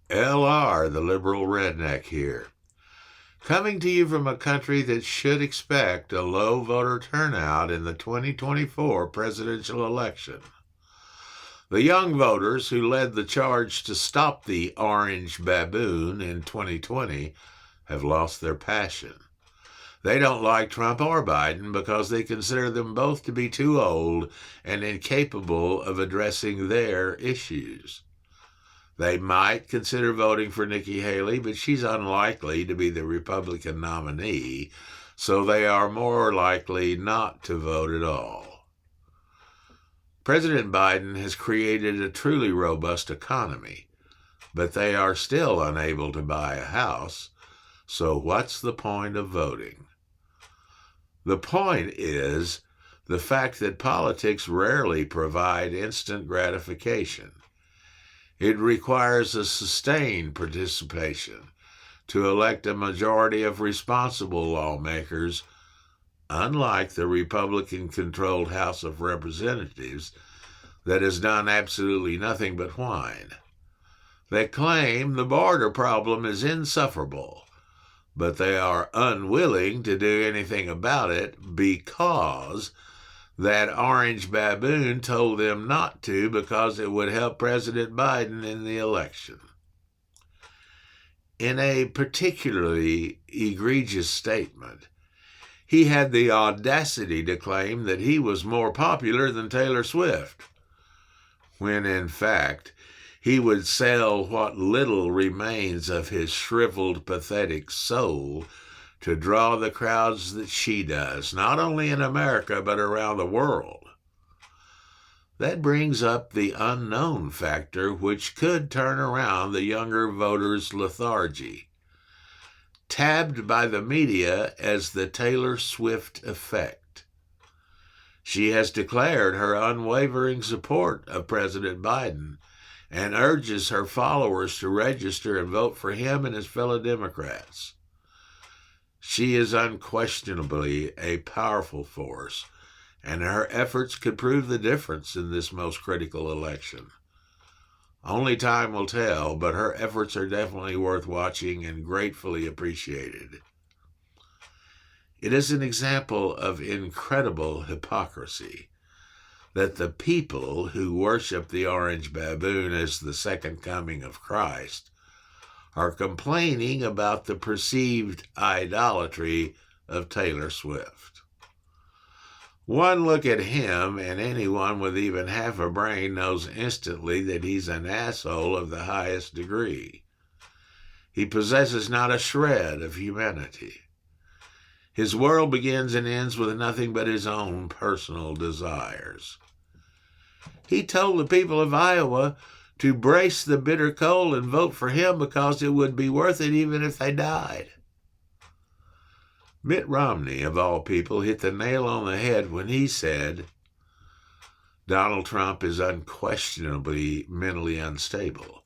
LR, the Liberal Redneck here, coming to you from a country that should expect a low voter turnout in the 2024 presidential election. The young voters who led the charge to stop the orange baboon in 2020 have lost their passion. They don't like Trump or Biden because they consider them both to be too old and incapable of addressing their issues. They might consider voting for Nikki Haley, but she's unlikely to be the Republican nominee, so they are more likely not to vote at all. President Biden has created a truly robust economy, but they are still unable to buy a house, so what's the point of voting? The point is the fact that politics rarely provide instant gratification. It requires a sustained participation to elect a majority of responsible lawmakers, unlike the Republican-controlled House of Representatives that has done absolutely nothing but whine. They claim the border problem is insufferable, but they are unwilling to do anything about it because that orange baboon told them not to because it would help President Biden in the election. In a particularly egregious statement, he had the audacity to claim that he was more popular than Taylor Swift, when in fact he would sell what little remains of his shriveled, pathetic soul to draw the crowds that she does, not only in America, but around the world. That brings up the unknown factor, which could turn around the younger voters' lethargy, tabbed by the media as the Taylor Swift effect. She has declared her unwavering support of President Biden and urges her followers to register and vote for him and his fellow Democrats. She is unquestionably a powerful force, and her efforts could prove the difference in this most critical election. Only time will tell, but her efforts are definitely worth watching and gratefully appreciated. It is an example of incredible hypocrisy that the people who worship the orange baboon as the second coming of Christ are complaining about the perceived idolatry of Taylor Swift. One look at him, and anyone with even half a brain knows instantly that he's an asshole of the highest degree. He possesses not a shred of humanity. His world begins and ends with nothing but his own personal desires. He told the people of Iowa to brace the bitter cold and vote for him because it would be worth it even if they died. Mitt Romney, of all people, hit the nail on the head when he said, Donald Trump is unquestionably mentally unstable,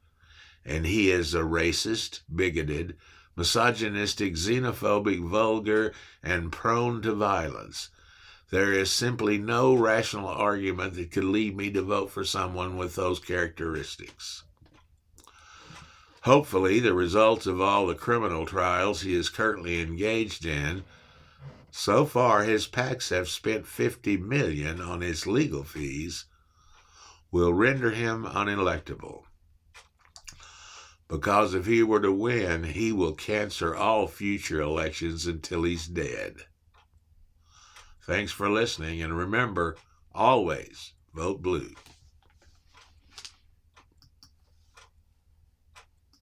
and he is a racist, bigoted, misogynistic, xenophobic, vulgar, and prone to violence. There is simply no rational argument that could lead me to vote for someone with those characteristics. Hopefully, the results of all the criminal trials he is currently engaged in, so far his PACs have spent $50 million on his legal fees, will render him unelectable. Because if he were to win, he will cancel all future elections until he's dead. Thanks for listening, and remember, always vote blue.